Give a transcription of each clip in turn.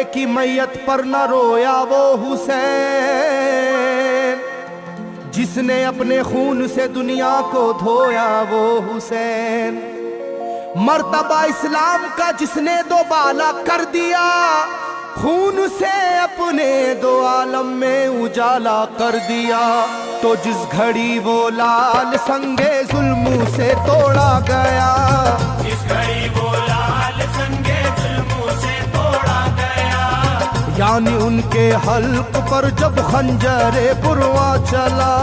बेटे की मैयत पर न रोया वो हुसैन, जिसने अपने खून से दुनिया को धोया वो हुसैन। मर्तबा इस्लाम का जिसने दोबाला कर दिया, खून से अपने दो आलम में उजाला कर दिया। तो जिस घड़ी वो लाल संगे जुल्मों से तोड़ा गया, जिस घड़ी वो लाल संगे जुल्मों से तोड़ा गया, यानी उनके हल्क पर जब खंजरे पुरवा चला,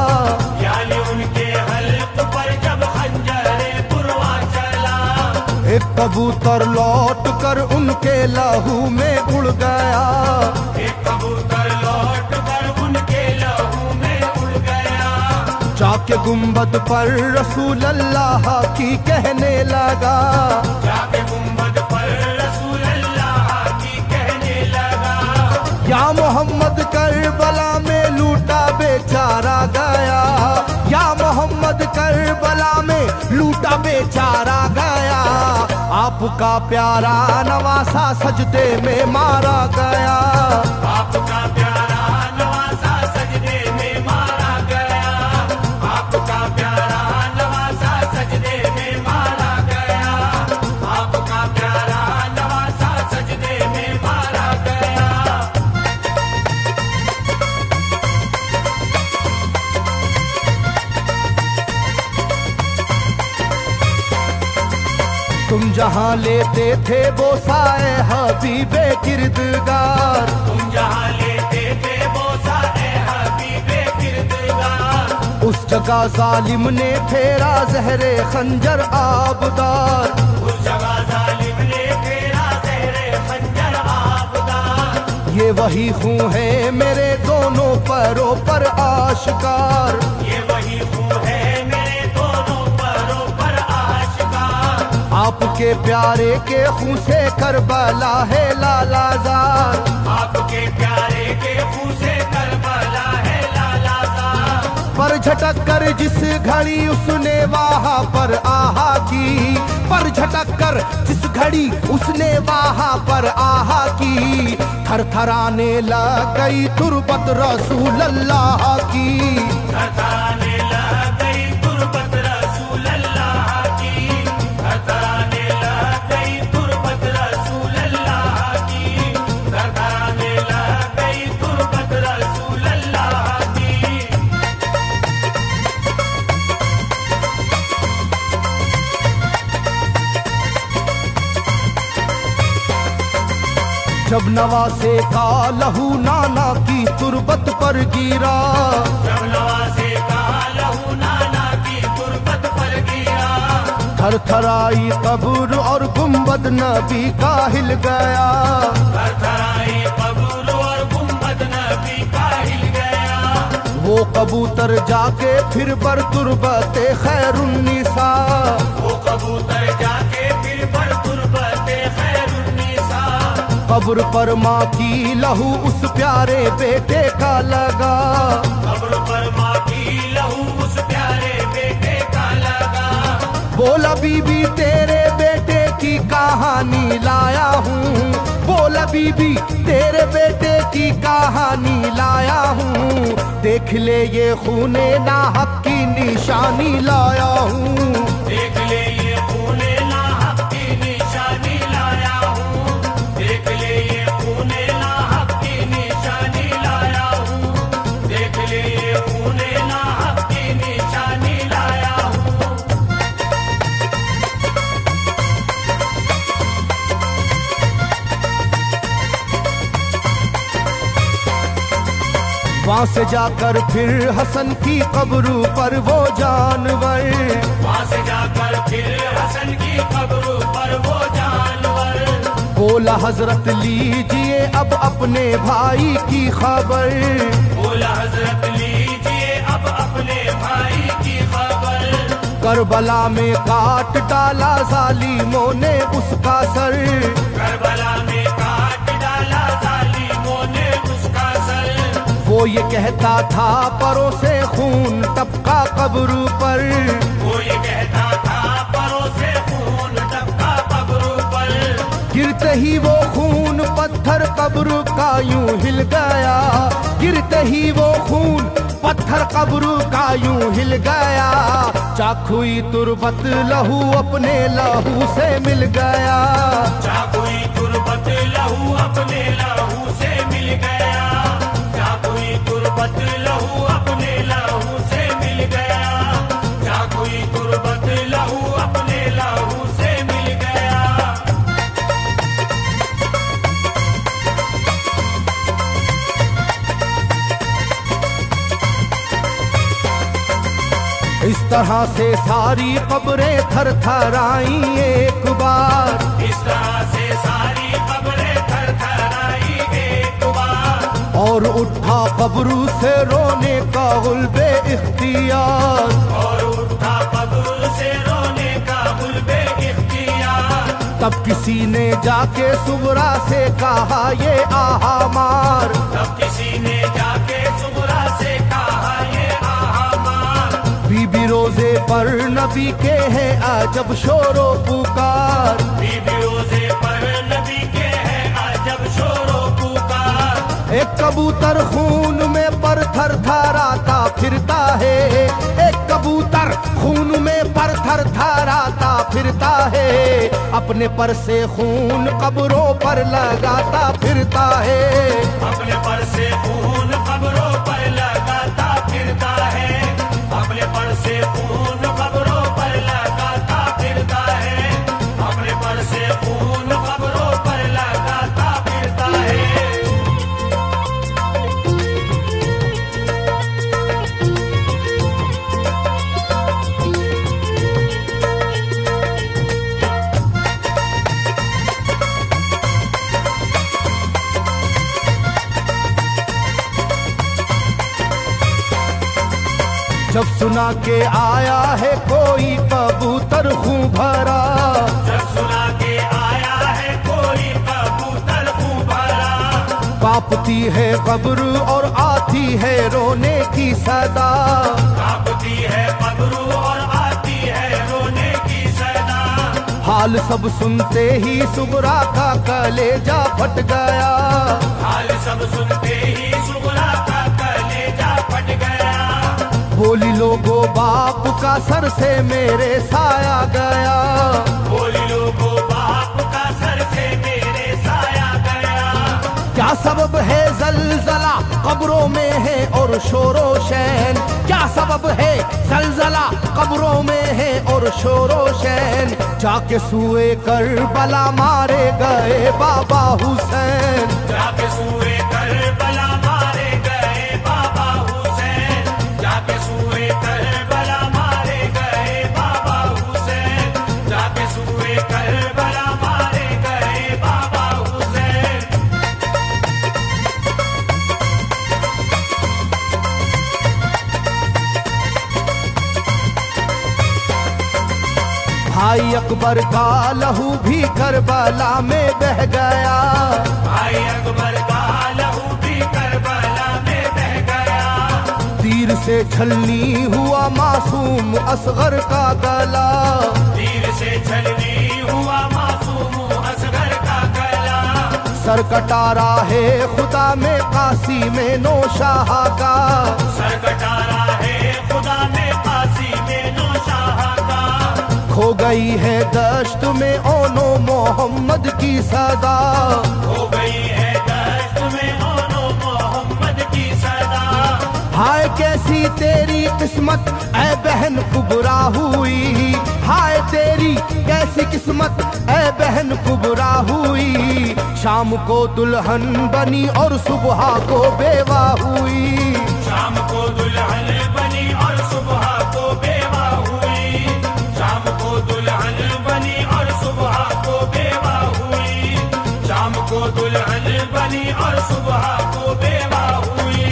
यानी उनके हल्क पर जब खंजरे पुरवा चला, एक कबूतर लौट कर उनके लहू में उड़ गया, एक कबूतर लौट कर उनके लहू में उड़ गया, जाके गुंबद पर रसूल अल्लाह की कहने लगा, जाके गुंबद पर रसूल अल्लाह की कहने लगा, या मोहम्मद करबला में लूटा बेचारा गया, या मोहम्मद करबला में लूटा बेचारा गया। आपका प्यारा नवासा सजदे में मारा गया, आपका प्यारा नवासा सजदे में मारा गया, आपका प्यारा नवासा सजदे में मारा गया, आपका प्यारा नवासा सजदे में मारा गया। तुम जहाँ लेते थे बोसाए हबीबे किरदगार, तुम जहाँ लेते थे बोसा ए हबीबे किरदगार, उस जगह जालिम ने फेरा जहरे खंजर आबदार, उस जगह जालिम ने फेरा जहरे खंजर आबदार। ये वही खून है मेरे दोनों पैरों पर आशिकार, ये वही खून है मेरे दोनों पैरों पर आशिकार। आपके प्यारे के खून से करबला है लालाजार, आपके प्यारे के खून से करबला है लालाजार। पर झटक कर जिस घड़ी उसने वहाँ पर आहा की, पर झटक कर जिस घड़ी उसने वहाँ पर आहा की, थरथराने लग गई तुरबत रसूल अल्लाह की, थरथराने लग गई तुरबत रसूल अल्लाह की, थरथराने लग गई तुरबत रसूल अल्लाह की, थरथराने लग गई तुरबत रसूल अल्लाह की। जब नवासे का लहू नाना की तुरबत पर गिरा, जब नवासे का लहू नाना की तुरबत पर गिरा, थरथराई कब्र और गुंबद नबी का हिल गया, थरथराई कब्र और गुंबद नबी का हिल गया। वो कबूतर जाके फिर पर तुरबते खैरुन्निसा, वो कबूतर जाके फिर पर तुरबते खैरुन्निसा, कब्र पर माँ की लहू उस प्यारे बेटे का लगा, कब्र पर माँ की लहू उस प्यारे बेटे का लगा। बोला बीबी तेरे बेटे की कहानी लाया हूँ, बोला बीबी तेरे बेटे की कहानी लाया हूँ, देख ले ये खूने नाहक की निशानी लाया हूँ, देख ले ये खूने नाहक की निशानी लाया हूँ, देख ले ये खूने नाहक की निशानी लाया हूँ, देख ले ये खूने नाहक की निशानी लाया हूँ। वहाँ से जाकर फिर हसन की कब्र पर वो जानवर, वहाँ से जाकर फिर हसन की कब्र पर वो जानवर, बोला हजरत लीजिए अब अपने भाई की खबर, बोला हजरत लीजिए अब अपने भाई की खबर। करबला में काट डाला जालिमों ने उसका सर, करबला में काट डाला जालिमों ने उसका सर। वो ये कहता था परों से खून टपका कब्र पर, वो ये कहता था परों से खून टपका कब्र पर। गिरते गिरते ही वो खून पत्थर कब्र का यूं हिल गया, गिरते ही वो खून पत्थर कब्र का यूं हिल गया। चाकुई तुरबत लहू अपने लहू से मिल गया, चाकुई तुरबत लहू अपने लहू से मिल गया, चाकुई तुरबत लहू अपने लहू से मिल गया, चाकुई तुरबत लहू अपने लहू से मिल गया। इस तरह से सारी कब्रें थर थराई एक बार, इस तरह से सारी कब्रें थर थराई एक बार, और उठा कब्र से रोने का गुल्बे इख्तियार, और उठा कब्र से रोने का गुल्बे इख्तियार। तब किसी ने जाके सुगरा से कहा ये आहा मार, तब किसी ने जाके सुगरा से कहा ये आहा मार। बीबी रोजे पर नबी के हैं अजब शोरो पुकार, बीबी रोजे पर नबी के हैं अजब शोरो पुकार। एक कबूतर खून में पर थर थराता फिरता है, एक कबूतर खून में पर थर थराता फिरता है, अपने पर से खून कब्रों पर लगाता फिरता है, अपने पर से खून कब्रों पर लगाता फिरता है, अपने पर से खून कब्रों पर लगाता फिरता है, अपने पर से खून कब्रों पर लगाता फिरता है। जब सुना के आया है कोई कबूतर खूं भरा, जब सुना के आया है कोई कबूतर खूं भरा, कांपती है कब्र और आती है रोने की सदा, कांपती है कब्र और आती है रोने की सदा। हाल सब सुनते ही सुगरा का कलेजा फट गया, हाल सब सुनते ही सुगरा का कलेजा फट गया। बोली लोगो बाप का सर से मेरे साया गया, बोली लोगो बाप का सर से मेरे साया गया। क्या सबब है जलजला कब्रों में है और शोरो शैन, क्या सबब है जलजला कब्रों में है और शोरो शैन। जाके सुए करबला मारे गए बाबा हुसैन, जाके सुए करबला मारे गए बाबा हुसैन, जाके सुए करबला मारे गए बाबा हुसैन, जाके सुए करबला मारे गए बाबा हुसैन। भाई अकबर का लहू भी करबला में बह गया, भाई अकबर का लहू भी करबला में बह गया। तीर से छलनी हुआ मासूम असगर का गला, तीर से छलनी हुआ मासूम असगर का गला। सर कटारा है खुदा में काशी में नौशाह का, सर कटारा है खुदा में काशी में नौशाह का। खो गई है दश्त में ओनो मोहम्मद की सदा, हो गई है दश्त में ओनो मोहम्मद की सदा। हाय कैसी तेरी किस्मत ऐ बहन कुबरा हुई, हाय तेरी कैसी किस्मत ऐ बहन कुबरा हुई। शाम को दुल्हन बनी और सुबह को बेवा हुई, शाम को दुल्हन बनी और सुबह को बेवा हुई, शाम को दुल्हन बनी और सुबह को बेवा हुई, शाम को दुल्हन बनी और सुबह को बेवा हुई।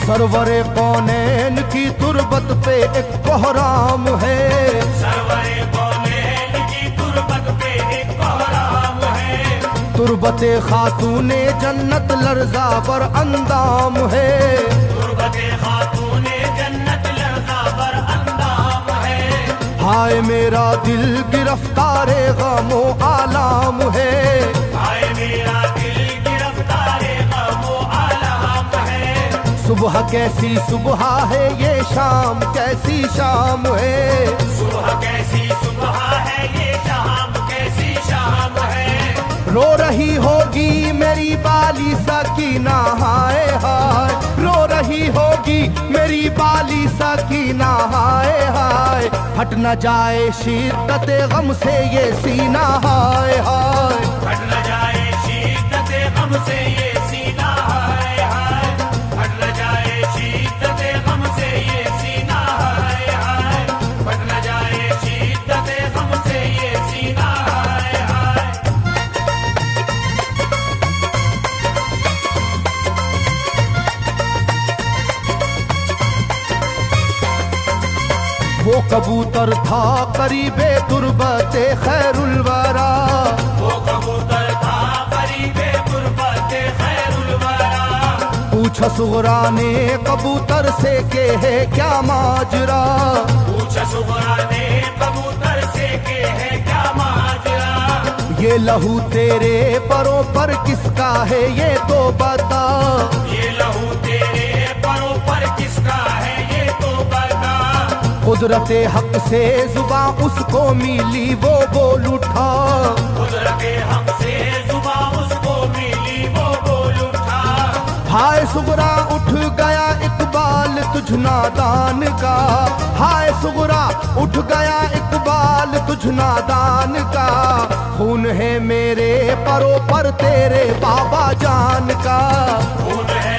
सरवरे कौनैन की तुरबत पे एक कोहराम है, सरवरे कौनैन की तुरबत पे एक कोहराम है। तुरबते खातूने जन्नत लर्जा पर अंदाम है, तुरबत के खातूने जन्नत लहज़ा बर अंदाम है। हाय मेरा दिल गिरफ्तारे गमो आलाम है। हाय मेरा दिल गिरफ्तारे गमो आलाम है। सुबह कैसी सुबह है ये शाम कैसी शाम है। सुबह कैसी सुबह है ये शाम कैसी शाम है। रो रही होगी मेरी बाली सकीना हाय हाय। रो रही होगी मेरी बाली सकीना हाय हाय। हट न जाए शिद्दत गम से ये सीना हाय हाय। हट न जाए शिद्दत गम से ये सीना हाय हाय। हट न जाए शिद्दत गम से ये सीना हाय हाय। हट न जाए शिद्दत गम से ये सीना हाय हाय। वो कबूतर था करीबे तुरबते खैरुल वरा। वो कबूतर था करीबे तुरबते खैरुल वरा। पूछा सुगरा ने कबूतर से के है क्या माजरा। पूछा सुगरा ने कबूतर से के है क्या माजरा। ये लहू तेरे परों पर किसका है ये तो बता। ये लहू तेरे परों पर किसका है ये तो बता। कुदरते हक से जुबां उसको मिली वो बोल उठा। कुदरते हक से जुबां उसको मिली वो बोल उठा। हाय सुगरा उठ गया इकबाल तुझ नादान का। हाय सुगरा उठ गया इकबाल तुझ नादान का। खून है मेरे परों पर तेरे बाबा जान का। खून है